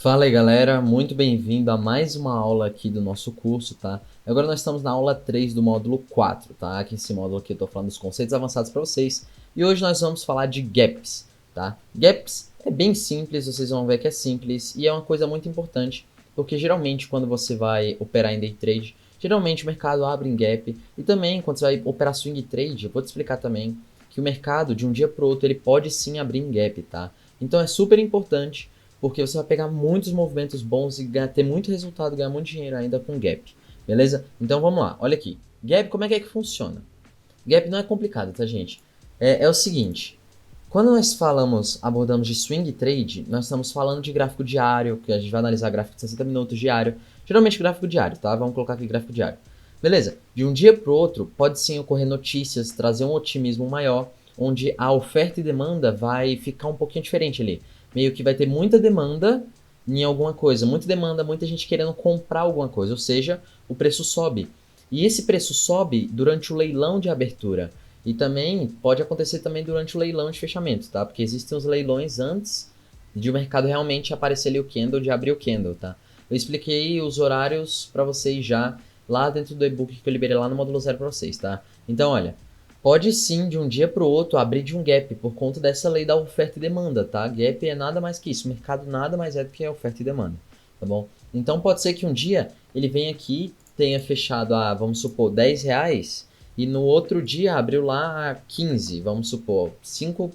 Fala aí galera, muito bem-vindo a mais uma aula aqui do nosso curso, tá? Agora nós estamos na aula 3 do módulo 4, tá? Aqui esse módulo aqui eu tô falando dos conceitos avançados para vocês. E hoje nós vamos falar de gaps, tá? Gaps é bem simples, vocês vão ver que é simples e é uma coisa muito importante, porque geralmente quando você vai operar em day trade, geralmente o mercado abre em gap e também quando você vai operar swing trade, eu vou te explicar também que o mercado de um dia para o outro ele pode sim abrir em gap, tá? Então é super importante porque você vai pegar muitos movimentos bons e ter muito resultado, ganhar muito dinheiro ainda com gap, beleza? Então vamos lá, olha aqui. Gap, como é que funciona? Gap não é complicado, tá, gente? É o seguinte, quando nós abordamos de swing trade, nós estamos falando de gráfico diário, que a gente vai analisar gráfico de 60 minutos diário, geralmente gráfico diário, tá? Vamos colocar aqui gráfico diário. Beleza, de um dia para o outro, pode sim ocorrer notícias, trazer um otimismo maior, onde a oferta e demanda vai ficar um pouquinho diferente ali. Meio que vai ter muita demanda em alguma coisa, muita demanda, muita gente querendo comprar alguma coisa, ou seja, o preço sobe. E esse preço sobe durante o leilão de abertura. E também pode acontecer também durante o leilão de fechamento, tá? Porque existem os leilões antes de o mercado realmente aparecer ali o candle, de abrir o candle, tá? Eu expliquei os horários para vocês já lá dentro do e-book que eu liberei lá no módulo 0 para vocês, tá? Então, olha, pode sim de um dia para o outro abrir de um gap por conta dessa lei da oferta e demanda, tá? Gap é nada mais que isso, o mercado nada mais é do que a oferta e demanda, tá bom? Então pode ser que um dia ele venha aqui, tenha fechado a, vamos supor, R$ 10 e no outro dia abriu lá a 15, vamos supor, 50%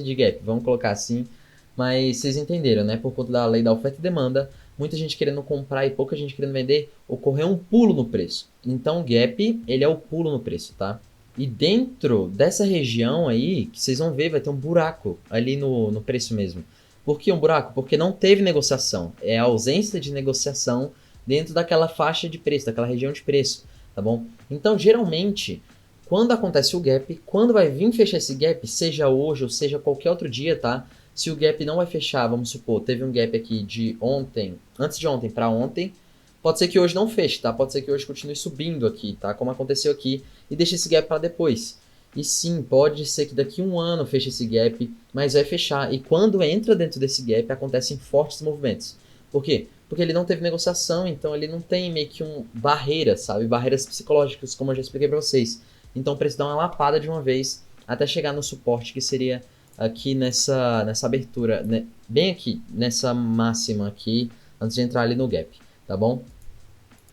de gap, vamos colocar assim, mas vocês entenderam, né? Por conta da lei da oferta e demanda, muita gente querendo comprar e pouca gente querendo vender, ocorreu um pulo no preço. Então o gap, ele é o pulo no preço, tá? E dentro dessa região aí, que vocês vão ver, vai ter um buraco ali no preço mesmo. Por que um buraco? Porque não teve negociação. É a ausência de negociação dentro daquela faixa de preço, daquela região de preço, tá bom? Então, geralmente, quando acontece o gap, quando vai vir fechar esse gap, seja hoje ou seja qualquer outro dia, tá? Se o gap não vai fechar, vamos supor, teve um gap aqui de ontem, antes de ontem para ontem, pode ser que hoje não feche, tá? Pode ser que hoje continue subindo aqui, tá? Como aconteceu aqui, e deixe esse gap para depois. E sim, pode ser que daqui a um ano feche esse gap, mas vai fechar. E quando entra dentro desse gap, acontecem fortes movimentos. Por quê? Porque ele não teve negociação, então ele não tem meio que barreiras, sabe? Barreiras psicológicas, como eu já expliquei para vocês. Então o preço dá uma lapada de uma vez até chegar no suporte, que seria aqui nessa abertura, né? Bem aqui, nessa máxima aqui, antes de entrar ali no gap, tá bom?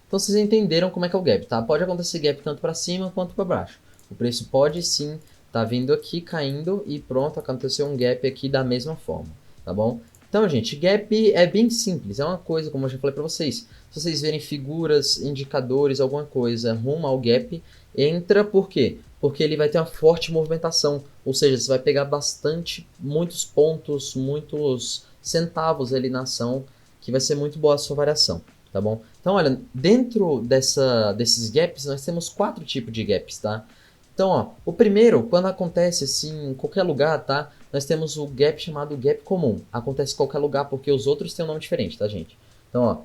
Então vocês entenderam como é que é o gap, tá? Pode acontecer gap tanto para cima quanto para baixo. O preço pode sim tá vindo aqui, caindo e pronto, aconteceu um gap aqui da mesma forma, tá bom? Então, gente, gap é bem simples, é uma coisa, como eu já falei para vocês. Se vocês verem figuras, indicadores, alguma coisa rumo ao gap, entra por quê? Porque ele vai ter uma forte movimentação, ou seja, você vai pegar muitos pontos, muitos centavos ali na ação, que vai ser muito boa a sua variação, tá bom? Então, olha, dentro desses gaps, nós temos 4 tipos de gaps, tá? Então, ó, o primeiro, quando acontece assim em qualquer lugar, tá? Nós temos o gap chamado gap comum. Acontece em qualquer lugar porque os outros têm um nome diferente, tá, gente? Então, ó,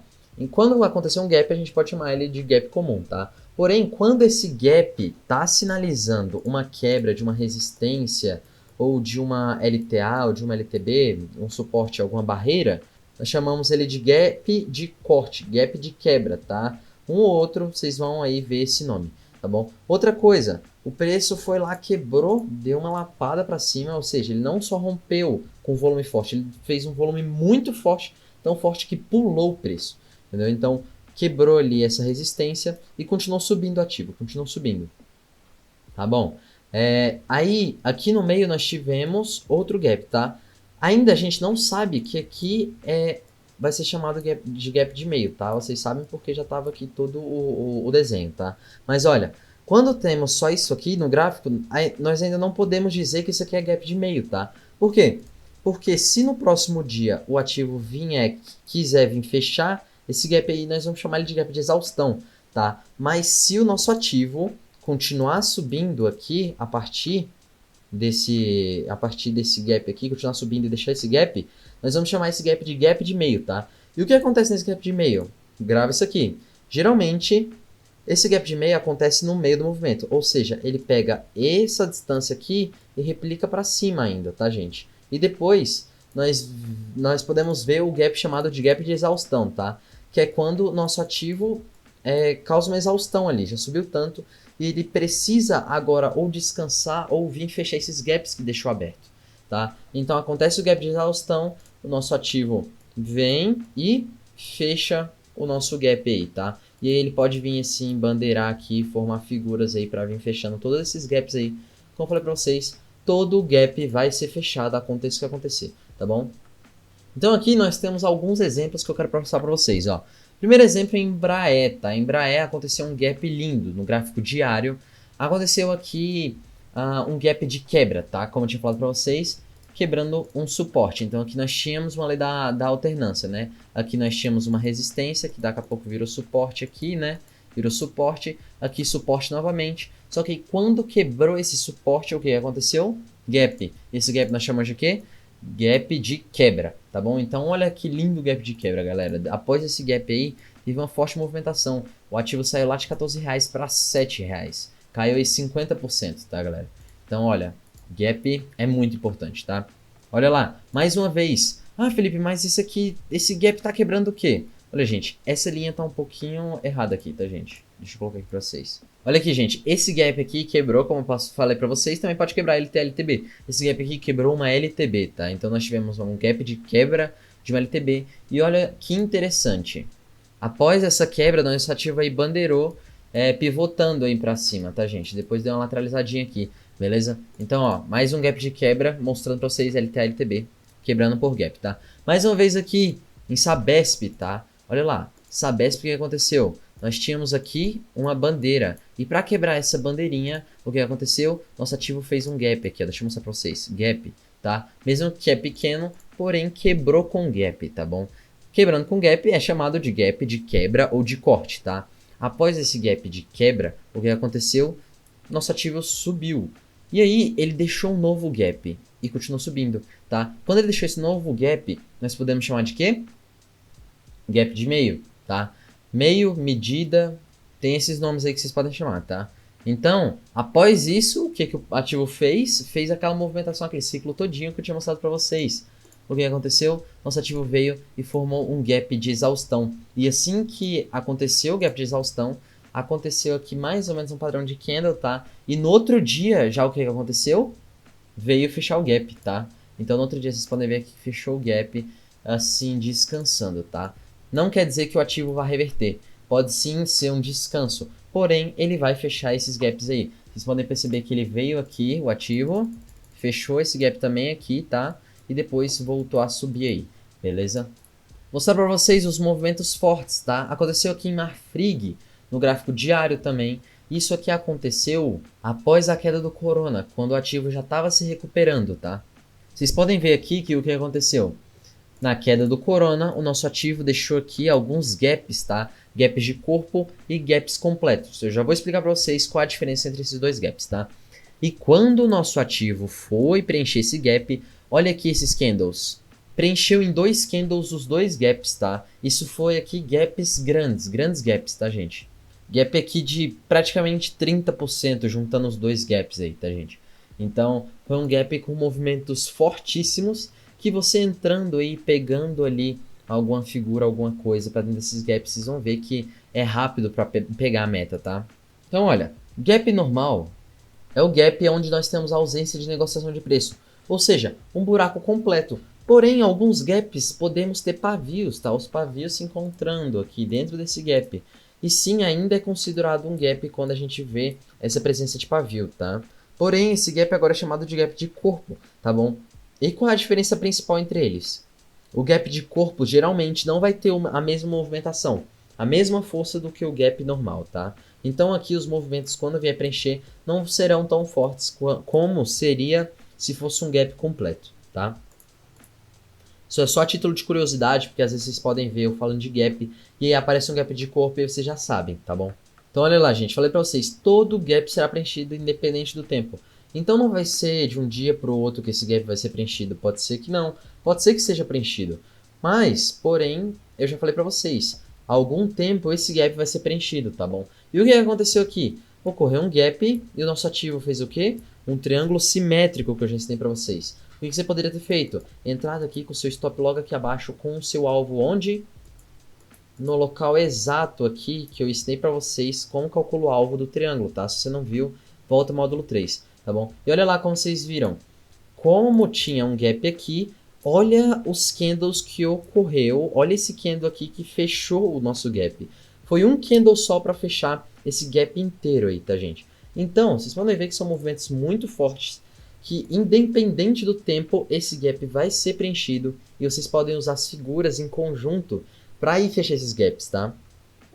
quando acontecer um gap, a gente pode chamar ele de gap comum, tá? Porém, quando esse gap tá sinalizando uma quebra de uma resistência ou de uma LTA ou de uma LTB, um suporte, alguma barreira, nós chamamos ele de gap de corte, gap de quebra, tá? Um ou outro, vocês vão aí ver esse nome, tá bom? Outra coisa, o preço foi lá, quebrou, deu uma lapada para cima, ou seja, ele não só rompeu com volume forte, ele fez um volume muito forte, tão forte que pulou o preço, entendeu? Então, quebrou ali essa resistência e continuou subindo ativo, continuou subindo, tá bom? Aí, aqui no meio nós tivemos outro gap, tá? Ainda a gente não sabe que aqui vai ser chamado de gap de meio, tá? Vocês sabem porque já estava aqui todo o desenho, tá? Mas olha, quando temos só isso aqui no gráfico, nós ainda não podemos dizer que isso aqui é gap de meio, tá? Por quê? Porque se no próximo dia o ativo quiser vir fechar, esse gap aí nós vamos chamar ele de gap de exaustão, tá? Mas se o nosso ativo continuar subindo aqui a partir desse gap aqui, continuar subindo e deixar esse gap, nós vamos chamar esse gap de meio, tá? E o que acontece nesse gap de meio? Grava isso aqui. Geralmente, esse gap de meio acontece no meio do movimento, ou seja, ele pega essa distância aqui e replica para cima ainda, tá, gente? E depois nós podemos ver o gap chamado de gap de exaustão, tá? Que é quando o nosso ativo causa uma exaustão ali, já subiu tanto, e ele precisa agora ou descansar ou vir fechar esses gaps que deixou aberto, tá? Então acontece o gap de exaustão, o nosso ativo vem e fecha o nosso gap aí, tá? E aí ele pode vir assim, bandeirar aqui, formar figuras aí para vir fechando todos esses gaps aí. Como eu falei para vocês, todo gap vai ser fechado, aconteça o que acontecer, tá bom? Então aqui nós temos alguns exemplos que eu quero passar para vocês, ó. Primeiro exemplo é Embraer, tá? Embraer aconteceu um gap lindo no gráfico diário. Aconteceu aqui um gap de quebra, tá? Como eu tinha falado para vocês, quebrando um suporte. Então aqui nós tínhamos uma lei da alternância, né? Aqui nós tínhamos uma resistência, que daqui a pouco virou suporte aqui, né? Virou suporte, aqui suporte novamente. Só que quando quebrou esse suporte, o que aconteceu? Gap. Esse gap nós chamamos de quê? Gap de quebra, tá bom? Então olha que lindo gap de quebra, galera. Após esse gap aí, teve uma forte movimentação. O ativo saiu lá de R$14 para R$7. Caiu aí 50%, tá, galera? Então olha, gap é muito importante, tá? Olha lá, mais uma vez. Ah, Felipe, mas isso aqui, esse gap tá quebrando o quê? Olha, gente, essa linha tá um pouquinho errada aqui, tá, gente? Deixa eu colocar aqui pra vocês. Olha aqui, gente, esse gap aqui quebrou, como eu falei pra vocês, também pode quebrar LT, LTB. Esse gap aqui quebrou uma LTB, tá? Então nós tivemos um gap de quebra de uma LTB. E olha que interessante. Após essa quebra, nosso ativo aí bandeirou, pivotando aí pra cima, tá, gente? Depois deu uma lateralizadinha aqui, beleza? Então, ó, mais um gap de quebra, mostrando pra vocês LT, LTB, quebrando por gap, tá? Mais uma vez aqui, em Sabesp, tá? Olha lá, Sabesp, o que aconteceu? Nós tínhamos aqui uma bandeira. E para quebrar essa bandeirinha, o que aconteceu? Nosso ativo fez um gap aqui, ó. Deixa eu mostrar para vocês. Gap, tá? Mesmo que é pequeno, porém quebrou com gap, tá bom? Quebrando com gap é chamado de gap de quebra ou de corte, tá? Após esse gap de quebra, o que aconteceu? Nosso ativo subiu. E aí ele deixou um novo gap e continuou subindo, tá? Quando ele deixou esse novo gap, nós podemos chamar de quê? Gap de meio, tá? Meio, medida, tem esses nomes aí que vocês podem chamar, tá? Então, após isso, o que o ativo fez? Fez aquela movimentação, aquele ciclo todinho que eu tinha mostrado para vocês. O que aconteceu? Nosso ativo veio e formou um gap de exaustão. E assim que aconteceu o gap de exaustão, aconteceu aqui mais ou menos um padrão de candle, tá? E no outro dia, já o que aconteceu? Veio fechar o gap, tá? Então no outro dia vocês podem ver que fechou o gap assim, descansando, tá? Não quer dizer que o ativo vai reverter. Pode sim ser um descanso. Porém, ele vai fechar esses gaps aí. Vocês podem perceber que ele veio aqui, o ativo, fechou esse gap também aqui, tá? E depois voltou a subir aí, beleza? Vou mostrar para vocês os movimentos fortes, tá? Aconteceu aqui em Marfrig, no gráfico diário também. Isso aqui aconteceu após a queda do Corona, quando o ativo já estava se recuperando, tá? Vocês podem ver aqui que o que aconteceu? Na queda do Corona, o nosso ativo deixou aqui alguns gaps, tá? Gaps de corpo e gaps completos. Eu já vou explicar para vocês qual a diferença entre esses dois gaps, tá? E quando o nosso ativo foi preencher esse gap, olha aqui esses candles. Preencheu em dois candles os dois gaps, tá? Isso foi aqui gaps grandes gaps, tá, gente? Gap aqui de praticamente 30% juntando os dois gaps aí, tá, gente? Então, foi um gap com movimentos fortíssimos que você entrando aí, pegando ali alguma figura, alguma coisa para dentro desses gaps, vocês vão ver que é rápido para pegar a meta, tá? Então, olha, gap normal é o gap onde nós temos a ausência de negociação de preço, ou seja, um buraco completo. Porém, em alguns gaps podemos ter pavios, tá? Os pavios se encontrando aqui dentro desse gap. E sim, ainda é considerado um gap quando a gente vê essa presença de pavio, tá? Porém, esse gap agora é chamado de gap de corpo, tá bom? E qual é a diferença principal entre eles? O gap de corpo geralmente não vai ter a mesma movimentação, a mesma força do que o gap normal, tá? Então aqui os movimentos, quando vier preencher, não serão tão fortes como seria se fosse um gap completo, tá? Isso é só a título de curiosidade, porque às vezes vocês podem ver eu falando de gap e aí aparece um gap de corpo e vocês já sabem, tá bom? Então olha lá, gente, falei pra vocês, todo gap será preenchido independente do tempo. Então não vai ser de um dia para o outro que esse gap vai ser preenchido, pode ser que não, pode ser que seja preenchido. Mas, porém, eu já falei para vocês, há algum tempo esse gap vai ser preenchido, tá bom? E o que aconteceu aqui? Ocorreu um gap e o nosso ativo fez o quê? Um triângulo simétrico que eu já ensinei para vocês. que você poderia ter feito? Entrado aqui com o seu stop logo aqui abaixo, com o seu alvo onde? No local exato aqui que eu ensinei para vocês como calculo o alvo do triângulo, tá? Se você não viu, volta ao módulo 3, tá bom? E olha lá como vocês viram. Como tinha um gap aqui, olha os candles que ocorreu. Olha esse candle aqui que fechou o nosso gap. Foi um candle só para fechar esse gap inteiro aí, tá, gente? Então, vocês podem ver que são movimentos muito fortes, que independente do tempo, esse gap vai ser preenchido e vocês podem usar as figuras em conjunto para ir fechar esses gaps, tá?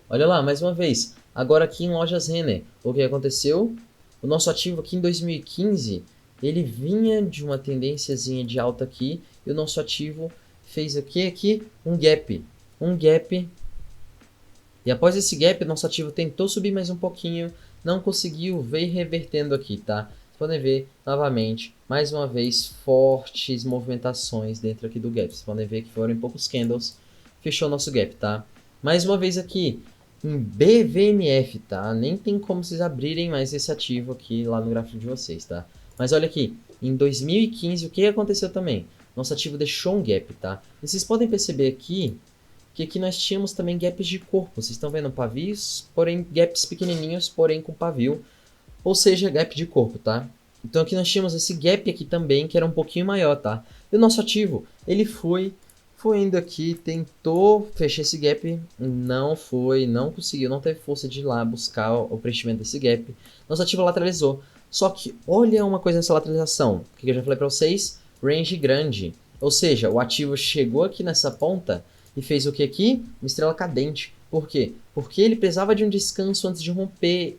Olha lá, mais uma vez. Agora aqui em lojas Renner, o que aconteceu? O nosso ativo aqui em 2015, ele vinha de uma tendênciazinha de alta aqui, e o nosso ativo fez o que aqui? Um gap. Um gap. E após esse gap, o nosso ativo tentou subir mais um pouquinho, não conseguiu, veio revertendo aqui, tá? Vocês podem ver, novamente, mais uma vez, fortes movimentações dentro aqui do gap. Vocês podem ver que foram em poucos candles, fechou o nosso gap, tá? Mais uma vez aqui, em BVMF, tá? Nem tem como vocês abrirem mais esse ativo aqui lá no gráfico de vocês, tá? Mas olha aqui, em 2015, o que aconteceu também? Nosso ativo deixou um gap, tá? E vocês podem perceber aqui, que aqui nós tínhamos também gaps de corpo. Vocês estão vendo pavios, porém gaps pequenininhos, porém com pavio. Ou seja, gap de corpo, tá? Então aqui nós tínhamos esse gap aqui também, que era um pouquinho maior, tá? E o nosso ativo, ele foi indo aqui, tentou fechar esse gap, não foi, não conseguiu, não teve força de ir lá buscar o preenchimento desse gap. Nosso ativo lateralizou. Só que olha uma coisa nessa lateralização, que eu já falei para vocês, range grande. Ou seja, o ativo chegou aqui nessa ponta e fez o que aqui? Uma estrela cadente. Por quê? Porque ele precisava de um descanso antes de romper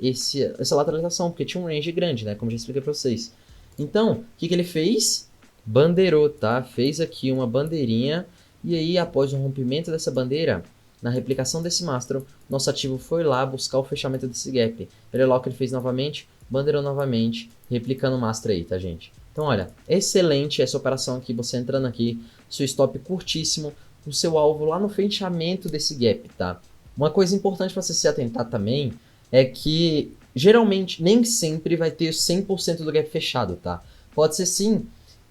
essa lateralização, porque tinha um range grande, né? Como eu já expliquei para vocês. Então, o que ele fez? Bandeirou, tá? Fez aqui uma bandeirinha. E aí, após o rompimento dessa bandeira, na replicação desse mastro, nosso ativo foi lá buscar o fechamento desse gap. Olha lá o que ele fez novamente, bandeirou novamente, replicando o mastro aí, tá, gente? Então, olha, excelente essa operação aqui, você entrando aqui, seu stop curtíssimo, o seu alvo lá no fechamento desse gap, tá? Uma coisa importante para você se atentar também é que, geralmente, nem sempre vai ter 100% do gap fechado, tá? Pode ser, sim,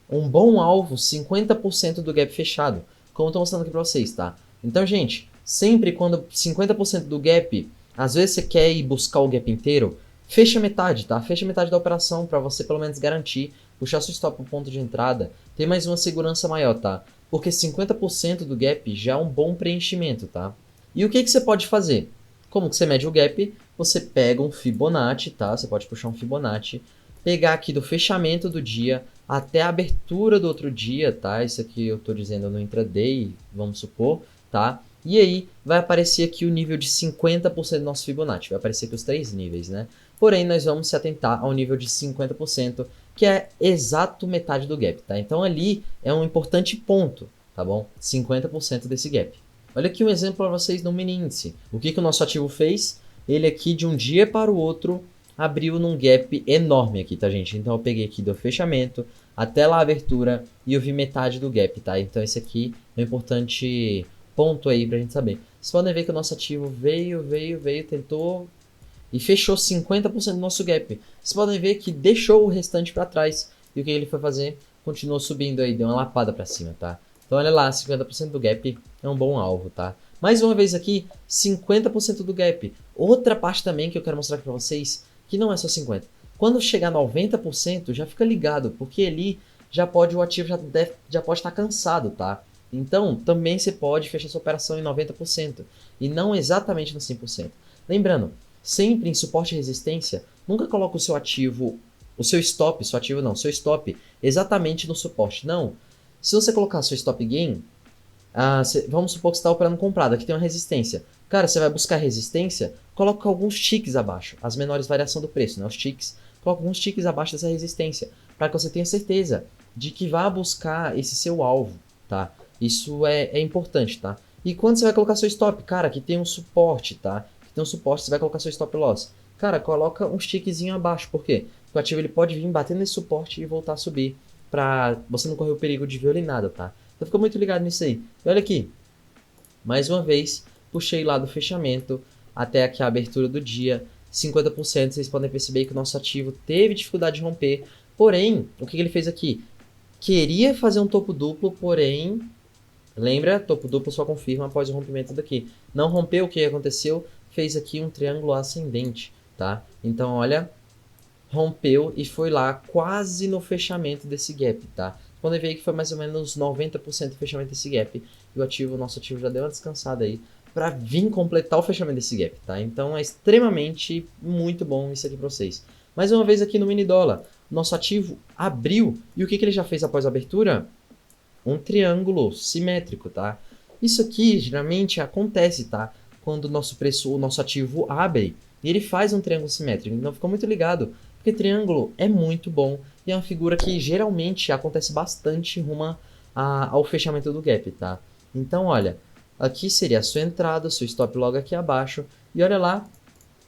um bom alvo, 50% do gap fechado, como eu tô mostrando aqui para vocês, tá? Então, gente, sempre quando 50% do gap, às vezes você quer ir buscar o gap inteiro, fecha metade, tá? Fecha metade da operação para você pelo menos garantir, puxar seu stop pro ponto de entrada, ter mais uma segurança maior, tá? Porque 50% do gap já é um bom preenchimento, tá? E o que você pode fazer? Como que você mede o gap? Você pega um Fibonacci, tá? Você pode puxar um Fibonacci, pegar aqui do fechamento do dia até a abertura do outro dia, tá? Isso aqui eu tô dizendo no intraday, vamos supor, tá? E aí vai aparecer aqui o nível de 50% do nosso Fibonacci, vai aparecer aqui os três níveis, né? Porém, nós vamos se atentar ao nível de 50%, que é exato metade do gap, tá? Então ali é um importante ponto, tá bom? 50% desse gap. Olha aqui um exemplo para vocês no mini índice. O que o nosso ativo fez? Ele aqui de um dia para o outro abriu num gap enorme aqui, tá, gente? Então eu peguei aqui do fechamento até lá a abertura e eu vi metade do gap, tá? Então esse aqui é um importante ponto aí pra gente saber. Vocês podem ver que o nosso ativo veio, tentou e fechou 50% do nosso gap. Vocês podem ver que deixou o restante para trás. E o que ele foi fazer? Continuou subindo aí, deu uma lapada para cima, tá? Então olha lá, 50% do gap é um bom alvo, tá? Mais uma vez aqui, 50% do gap. Outra parte também que eu quero mostrar aqui para vocês, que não é só 50%. Quando chegar a 90%, já fica ligado, porque ali já pode, o ativo já pode estar cansado, tá? Então, também você pode fechar sua operação em 90%, e não exatamente no 100%. Lembrando, sempre em suporte e resistência, nunca coloque o seu ativo, o seu stop, seu ativo não, seu stop exatamente no suporte. Não. Se você colocar seu stop gain, vamos supor que você está operando comprado, aqui tem uma resistência. Cara, você vai buscar resistência, coloca alguns ticks abaixo, as menores variações do preço, né? Os ticks, coloca alguns ticks abaixo dessa resistência, para que você tenha certeza de que vá buscar esse seu alvo, tá? Isso é importante, tá? E quando você vai colocar seu stop, cara, aqui tem um suporte, tá? Tem um suporte, você vai colocar seu stop loss. Cara, coloca um tickzinho abaixo, por quê? Porque o ativo ele pode vir bater nesse suporte e voltar a subir, pra você não correr o perigo de violinada, tá? Então fica muito ligado nisso aí. E olha aqui, mais uma vez, puxei lá do fechamento até aqui a abertura do dia, 50%, vocês podem perceber que o nosso ativo teve dificuldade de romper, porém, o que ele fez aqui? queria fazer um topo duplo, porém, lembra, topo duplo só confirma após o rompimento daqui. Não rompeu, o que aconteceu? Fez aqui um triângulo ascendente, tá? Então, olha, rompeu e foi lá quase no fechamento desse gap, tá? Quando eu ver que foi mais ou menos 90% do fechamento desse gap, e o nosso ativo já deu uma descansada aí para vir completar o fechamento desse gap, tá? Então é extremamente muito bom isso aqui para vocês. Mais uma vez aqui no mini dólar, nosso ativo abriu e o que ele já fez após a abertura? Um triângulo simétrico, tá? Isso aqui geralmente acontece, tá? Quando o nosso ativo abre e ele faz um triângulo simétrico. Então ficou muito ligado, porque triângulo é muito bom e é uma figura que geralmente acontece bastante rumo ao fechamento do gap, tá? Então olha, aqui seria a sua entrada, seu stop logo aqui abaixo e olha lá,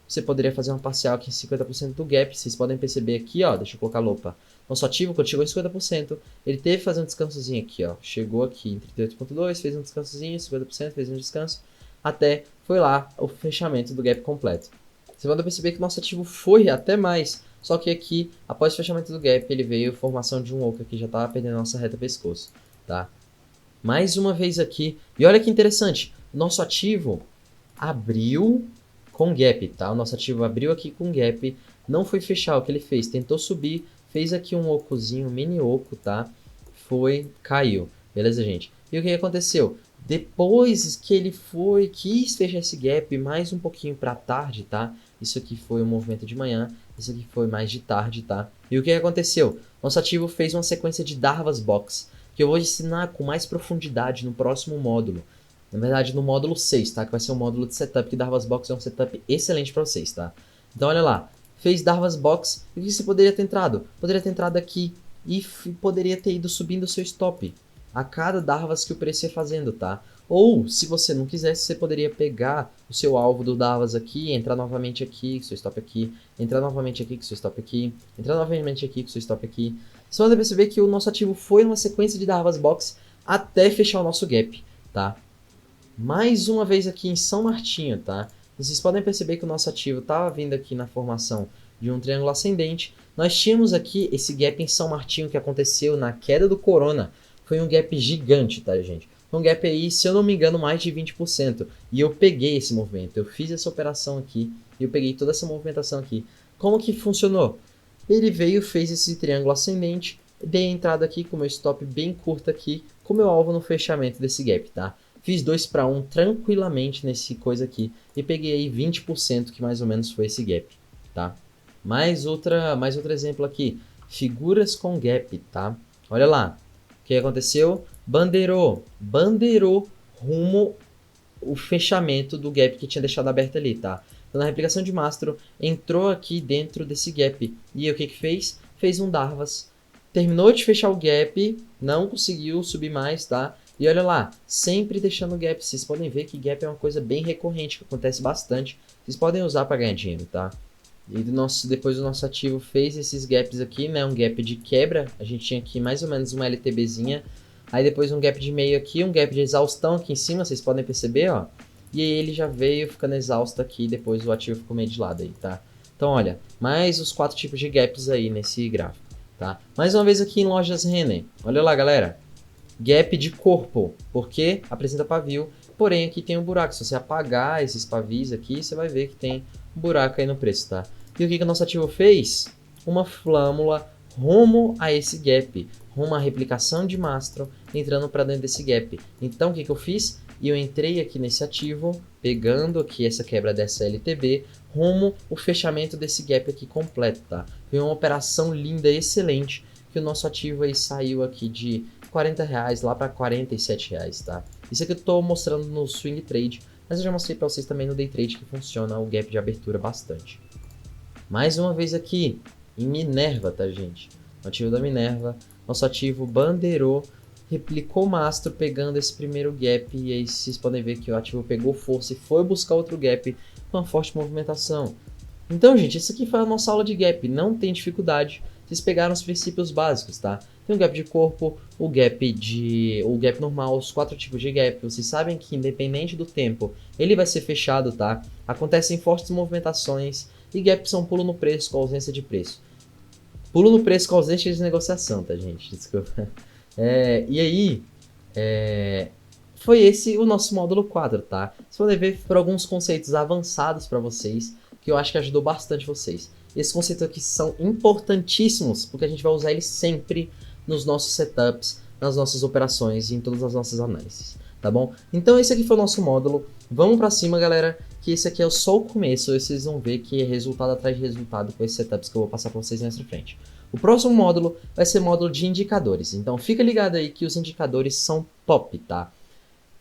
você poderia fazer uma parcial aqui em 50% do gap. Vocês podem perceber aqui, ó, deixa eu colocar a lupa. Nosso ativo, quando chegou em 50%, ele teve que fazer um descansozinho aqui, ó. Chegou aqui em 38,2, fez um descansozinho, 50%, fez um descanso, até foi lá o fechamento do gap completo. Você pode perceber que nosso ativo foi até mais, só que aqui, após o fechamento do gap, ele veio a formação de um oco aqui, já estava perdendo a nossa reta pescoço, tá? Mais uma vez aqui, e olha que interessante, nosso ativo abriu com gap, tá? O nosso ativo abriu aqui com gap, não foi fechar, o que ele fez? Tentou subir, fez aqui um ocozinho, um mini oco, tá? Caiu, beleza, gente? E o que aconteceu? Depois que ele quis fechar esse gap mais um pouquinho para tarde, tá? Isso aqui foi um movimento de manhã, isso aqui foi mais de tarde, tá? E o que aconteceu? Nosso ativo fez uma sequência de Darvas Box, que eu vou ensinar com mais profundidade no próximo módulo. Na verdade, no módulo 6, tá? Que vai ser um módulo de setup, que Darvas Box é um setup excelente para vocês, tá? Então, olha lá. Fez Darvas Box, e o que você poderia ter entrado? Poderia ter entrado aqui e poderia ter ido subindo o seu stop a cada Darvas que o preço ia fazendo, tá? Ou, se você não quisesse, você poderia pegar o seu alvo do Darvas aqui, entrar novamente aqui, com seu stop aqui, entrar novamente aqui, com seu stop aqui, entrar novamente aqui, com seu stop aqui. Você vai perceber que o nosso ativo foi numa sequência de Darvas Box até fechar o nosso gap, tá? Mais uma vez aqui em São Martinho, tá? Vocês podem perceber que o nosso ativo estava vindo aqui na formação de um triângulo ascendente. Nós tínhamos aqui esse gap em São Martinho que aconteceu na queda do Corona. Foi um gap gigante, tá, gente? Foi um gap aí, se eu não me engano, mais de 20%. E eu peguei esse movimento, eu fiz essa operação aqui, e eu peguei toda essa movimentação aqui. Como que funcionou? Ele veio, fez esse triângulo ascendente, dei a entrada aqui com meu stop bem curto aqui, com meu alvo no fechamento desse gap, tá? Fiz 2 para 1 tranquilamente nesse coisa aqui e peguei aí 20% que mais ou menos foi esse gap, tá? Mais outro exemplo aqui, figuras com gap, tá? Olha lá, o que aconteceu? Bandeirou rumo o fechamento do gap que tinha deixado aberto ali, tá? Então na replicação de mastro entrou aqui dentro desse gap e o que fez? Fez um Darvas, terminou de fechar o gap, não conseguiu subir mais, tá? E olha lá, sempre deixando gap. Vocês podem ver que gap é uma coisa bem recorrente, que acontece bastante. Vocês podem usar para ganhar dinheiro, tá? E depois o nosso ativo fez esses gaps aqui, né? Um gap de quebra. A gente tinha aqui mais ou menos uma LTBzinha. Aí depois um gap de meio aqui, um gap de exaustão aqui em cima, vocês podem perceber, ó. E aí ele já veio ficando exausto aqui, depois o ativo ficou meio de lado aí, tá? Então olha, mais os 4 tipos de gaps aí nesse gráfico, tá? Mais uma vez aqui em lojas Renner. Olha lá, galera. Gap de corpo, porque apresenta pavio, porém aqui tem um buraco. Se você apagar esses pavios aqui, você vai ver que tem um buraco aí no preço, tá? E o que o nosso ativo fez? Uma flâmula rumo a esse gap, rumo à replicação de mastro, entrando para dentro desse gap. Então o que eu fiz? Eu entrei aqui nesse ativo, pegando aqui essa quebra dessa LTB, rumo o fechamento desse gap aqui completo, tá? Foi uma operação linda, excelente, que o nosso ativo aí saiu aqui de R$40 lá para R$47, tá? Isso aqui eu estou mostrando no Swing Trade, mas eu já mostrei para vocês também no Day Trade que funciona o gap de abertura bastante. Mais uma vez aqui em Minerva, tá, gente? O ativo da Minerva, nosso ativo bandeirou, replicou mastro pegando esse primeiro gap e aí vocês podem ver que o ativo pegou força e foi buscar outro gap com uma forte movimentação. Então, gente, isso aqui foi a nossa aula de gap, não tem dificuldade. Vocês pegaram os princípios básicos, tá? Tem o gap de corpo, o gap normal, os 4 tipos de gap. Vocês sabem que independente do tempo, ele vai ser fechado, tá? Acontecem fortes movimentações e gaps são pulo no preço com ausência de preço. Pulo no preço com ausência de negociação, tá, gente? Desculpa. E aí, foi esse o nosso módulo 4, tá? Vocês podem ver por alguns conceitos avançados para vocês, que eu acho que ajudou bastante vocês. Esses conceitos aqui são importantíssimos, porque a gente vai usar eles sempre nos nossos setups, nas nossas operações e em todas as nossas análises, tá bom? Então esse aqui foi o nosso módulo. Vamos para cima, galera, que esse aqui é só o começo. Vocês vão ver que é resultado atrás de resultado com esses setups que eu vou passar para vocês mais pra frente. O próximo módulo vai ser módulo de indicadores. Então fica ligado aí que os indicadores são top, tá?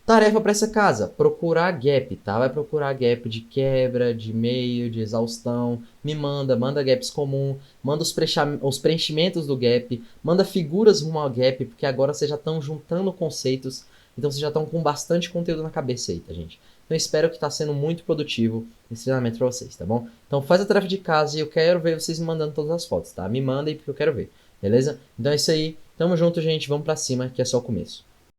Tarefa para essa casa, procurar gap, tá? Vai procurar gap de quebra, de meio, de exaustão. Manda gaps comum, manda os preenchimentos do gap, manda figuras rumo ao gap, porque agora vocês já estão juntando conceitos, então vocês já estão com bastante conteúdo na cabeça aí, tá, gente? Então espero que tá sendo muito produtivo esse treinamento para vocês, tá bom? Então faz a tarefa de casa e eu quero ver vocês me mandando todas as fotos, tá? Me mandem porque eu quero ver, beleza? Então é isso aí, tamo junto, gente, vamos pra cima, que é só o começo.